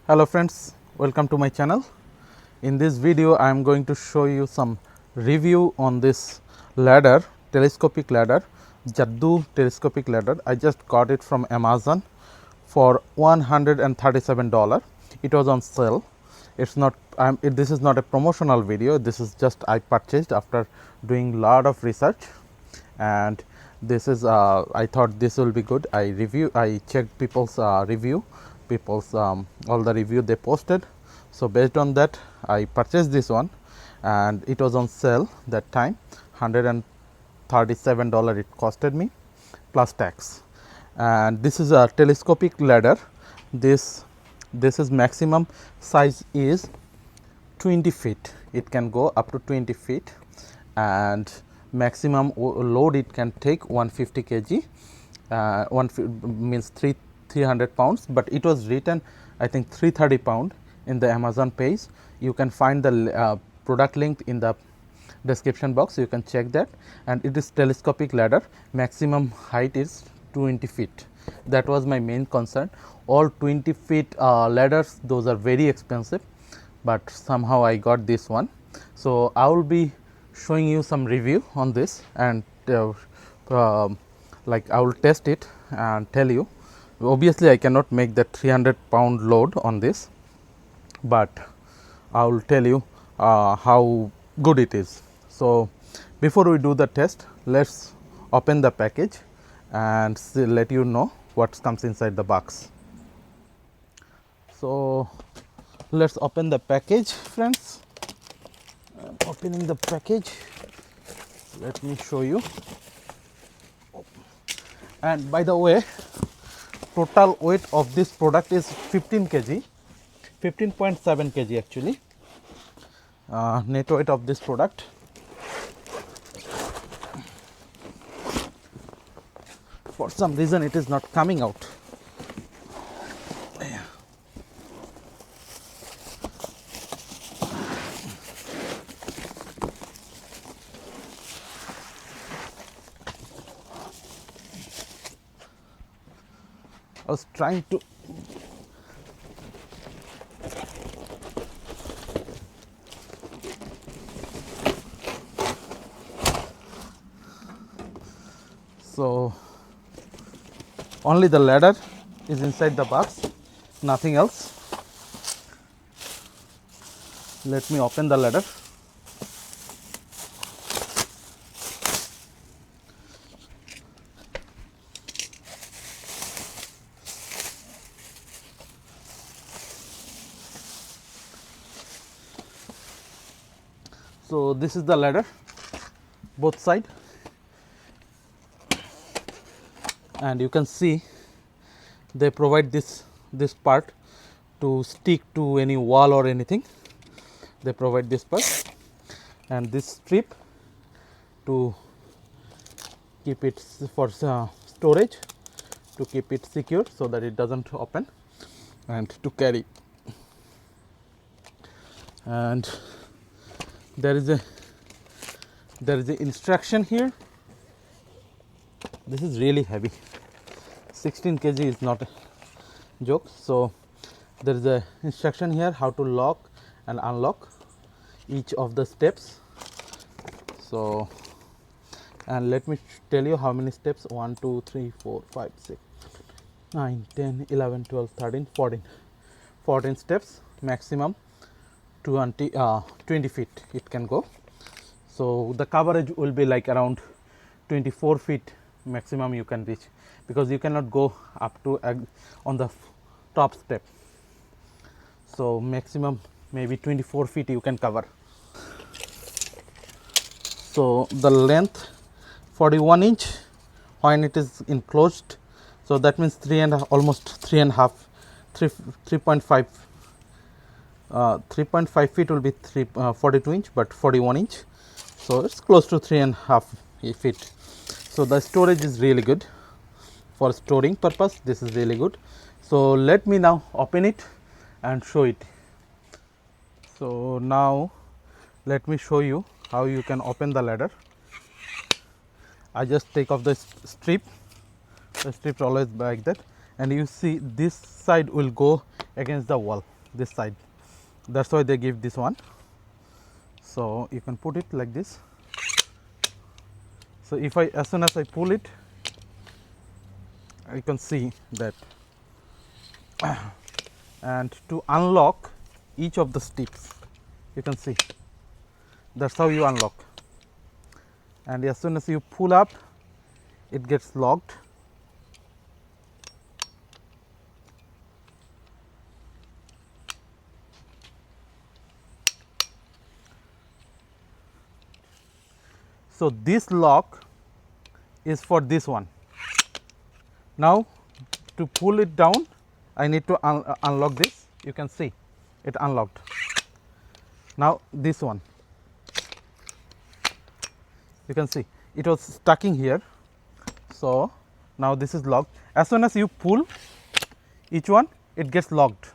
Hello friends, welcome to my channel. In this video I am going to show you some review on this ladder, telescopic ladder, JADDUO telescopic ladder. I just got it from Amazon for $137. It was on sale. It's not this is not a promotional video, this is just I purchased after doing lot of research, and this is I thought this will be good. I checked people's review, people's all the review they posted. So based on that I purchased this one, and it was on sale that time. $137 it costed me plus tax. And this is a telescopic ladder. This is maximum size is 20 feet. It can go up to 20 feet, and maximum load it can take 150 kg, means 300 pounds, but it was written I think 330 pound in the Amazon page. You can find the product link in the description box, you can check that. And it is telescopic ladder, maximum height is 20 feet. That was my main concern. All 20 feet ladders, those are very expensive, but somehow I got this one. So I will be showing you some review on this, and like I will test it and tell you. Obviously I cannot make that 300 pound load on this, but I will tell you how good it is. So before we do the test, let's open the package and let you know what comes inside the box. So let's open the package, friends. I'm opening the package. Let me show you. And by the way, total weight of this product is 15 kg, 15.7 kg actually. Net weight of this product. For some reason it is not coming out. I was trying to so only the ladder is inside the box, nothing else. Let me open the ladder. So this is the ladder, both side, and you can see they provide this part to stick to any wall or anything. They provide this part and this strip to keep it for storage, to keep it secure so that it doesn't open, and to carry. And there is a instruction here. This is really heavy. 16 kg is not a joke. So there is a instruction here how to lock and unlock each of the steps. So, and let me tell you how many steps: 1 2 3 4 5 6 9 10 11 12 13 14 steps, maximum 20 feet it can go. So the coverage will be like around 24 feet maximum you can reach, because you cannot go up to on the top step. So maximum maybe 24 feet you can cover. So the length 41 inch when it is enclosed, so that means almost 3.5 feet will be 42 inch, but 41 inch, so it's close to 3.5 feet. So the storage is really good for storing purpose. This is really good. So let me now open it and show it. So now let me show you how you can open the ladder. I just take off the strip. The strip always like that, and you see this side will go against the wall. this side. That's why they give this one. So you can put it like this. So if I, as soon as I pull it, you can see that. And to unlock each of the steps, you can see, that's how you unlock. And as soon as you pull up, it gets locked. So this lock is for this one. Now to pull it down, I need to unlock this. You can see it unlocked. Now this one, you can see it was stuck in here. So now this is locked. As soon as you pull each one, it gets locked.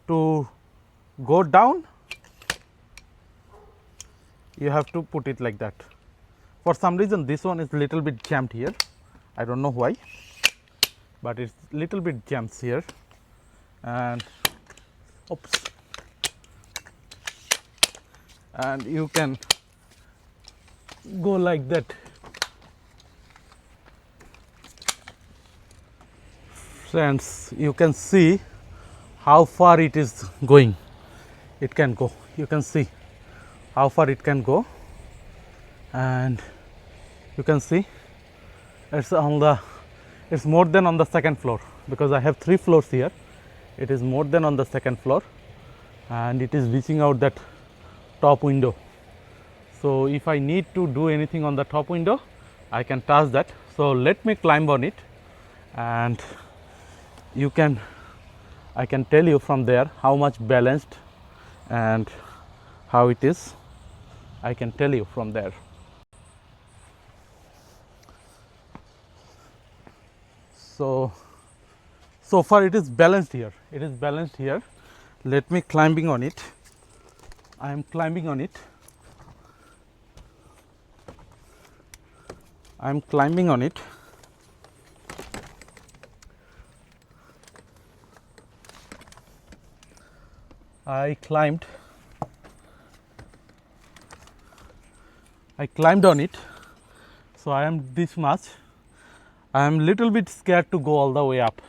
To go down, you have to put it like that. For some reason this one is little bit jammed here. I don't know why, but it's little bit jams here. And oops, and you can go like that. Friends, you can see how far it is going. It can go, you can see how far it can go, and you can see it's on the, it's more than on the second floor, because I have 3 floors here. It is more than on the second floor, and it is reaching out that top window. So if I need to do anything on the top window, I can touch that. So let me climb on it, and you can, I can tell you from there how much balanced and how it is. I can tell you from there. So far it is balanced here. It is balanced here. Let me climbing on it. I am climbing on it. I am climbing on it. I climbed on it. So I am this much. I am little bit scared to go all the way up,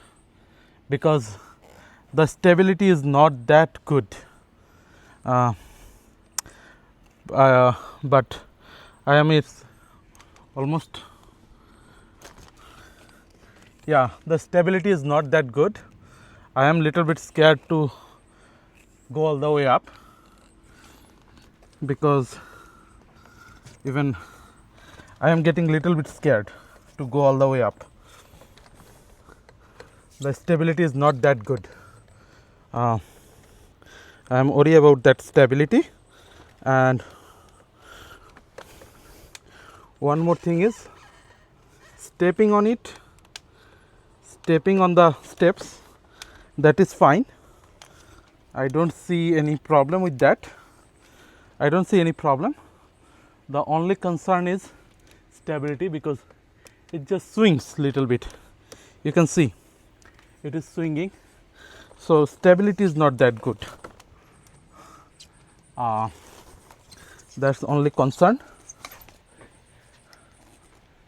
because the stability is not that good. But I am, it's almost, yeah, the stability is not that good. I am little bit scared to go all the way up, because even I am getting little bit scared to go all the way up. The stability is not that good. I am worried about that stability. And one more thing is stepping on it, stepping on the steps, that is fine. I don't see any problem with that. I don't see any problem. The only concern is stability, because it just swings little bit. You can see it is swinging. So stability is not that good. That's the only concern.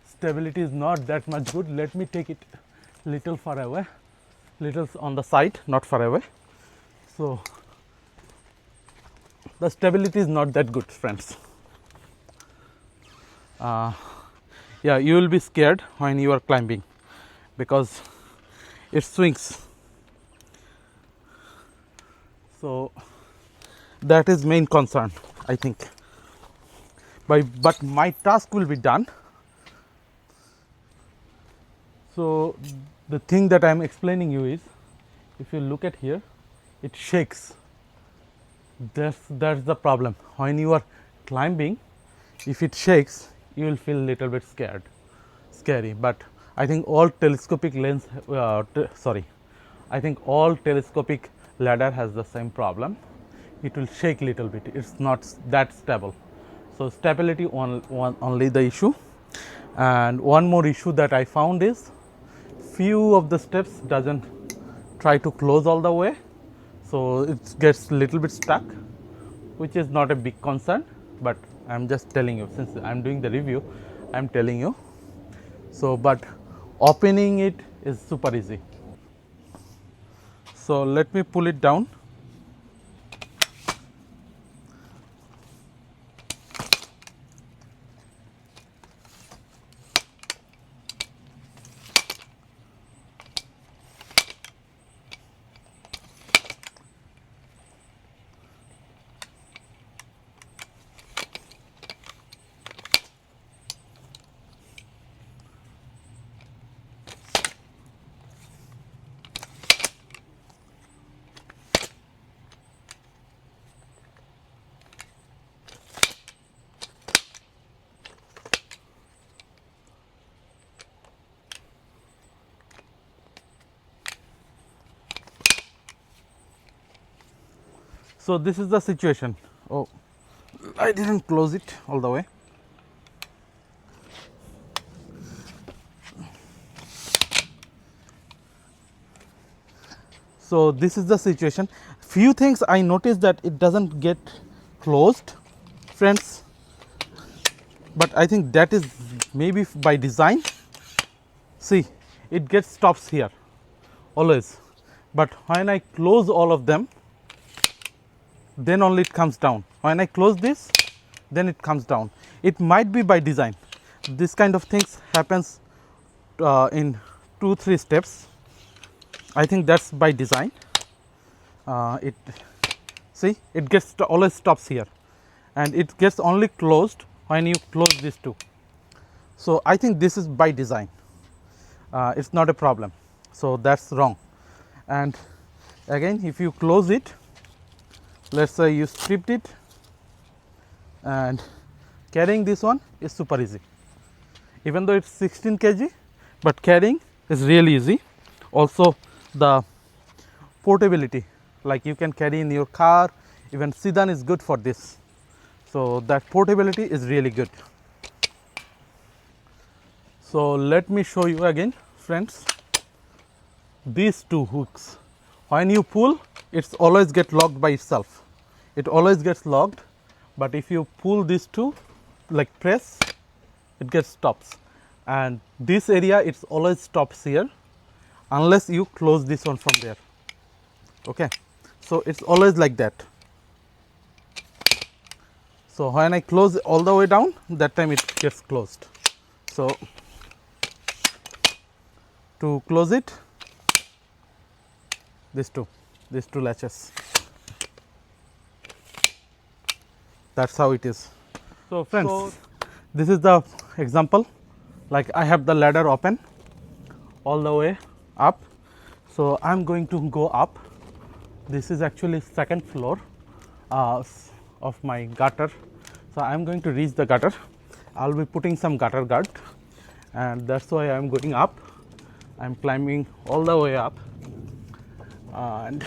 Stability is not that much good. Let me take it little far away, little on the side, not far away. So the stability is not that good, friends. Yeah, you will be scared when you are climbing, because it swings. So that is main concern, I think. But my task will be done. So the thing that I am explaining you is, if you look at here, it shakes. That's the problem. When you are climbing, if it shakes, you will feel little bit scary. But I think all telescopic lens, I think all telescopic ladder has the same problem. It will shake little bit. It's not that stable. So stability only the issue. And one more issue that I found is, few of the steps doesn't try to close all the way. so it gets little bit stuck, which is not a big concern, but I am just telling you, since I am doing the review, I am telling you. So but opening it is super easy. So let me pull it down. So this is the situation. Oh, I didn't close it all the way. So this is the situation. Few things I noticed that it doesn't get closed, friends, but I think that is maybe by design. See, it gets stops here always, but when I close all of them, then only it comes down. When I close this, then it comes down. It might be by design. This kind of things happens in 2-3 steps. I think that's by design. It see, it gets always stops here, and it gets only closed when you close these two. So I think this is by design. It's not a problem. So that's wrong. And again, if you close it, let's say you stripped it, and carrying this one is super easy. Even though it's 16 kg, but carrying is really easy. Also the portability, like you can carry in your car, even sedan is good for this. So that portability is really good. So let me show you again, friends. These two hooks, when you pull, it's always get locked by itself. It always gets locked, but if you pull these two, like press, it gets stops. And this area, it's always stops here, unless you close this one from there. Okay, so it's always like that. So when I close all the way down, that time it gets closed. So to close it, these two latches. That's how it is. So friends, this is the example. Like I have the ladder open all the way up. So I'm going to go up. This is actually second floor of my gutter. So I'm going to reach the gutter. I'll be putting some gutter guard, and that's why I'm going up. I'm climbing all the way up, and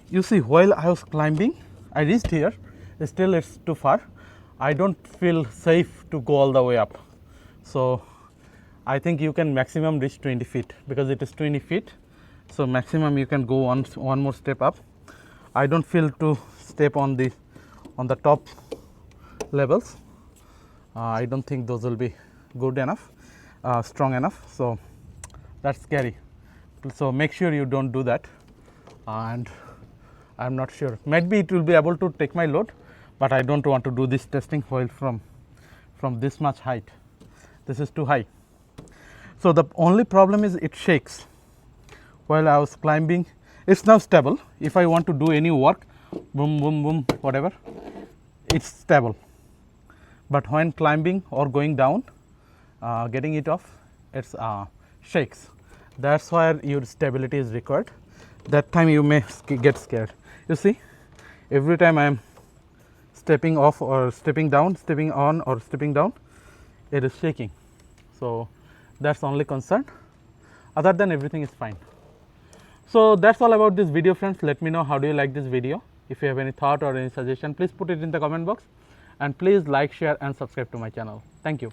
you see, while I was climbing, I reached here. Still it's too far. I don't feel safe to go all the way up. So I think you can maximum reach 20 feet, because it is 20 feet. So maximum you can go one more step up. I don't feel to step on the top levels. I don't think those will be good enough, strong enough. So that's scary. So make sure you don't do that. And I'm not sure. Maybe it will be able to take my load, but I don't want to do this testing while from this much height. This is too high. So the only problem is it shakes. While I was climbing, it's now stable. If I want to do any work, boom, boom, boom, whatever, it's stable. But when climbing or going down, getting it off, it's shakes. That's why your stability is required. That time you may get scared. You see, every time I am stepping off or stepping down, stepping on or stepping down, it is shaking. So that's only concern. Other than everything is fine. So that's all about this video, friends. Let me know how do you like this video. If you have any thought or any suggestion, please put it in the comment box, and please like, share and subscribe to my channel. Thank you.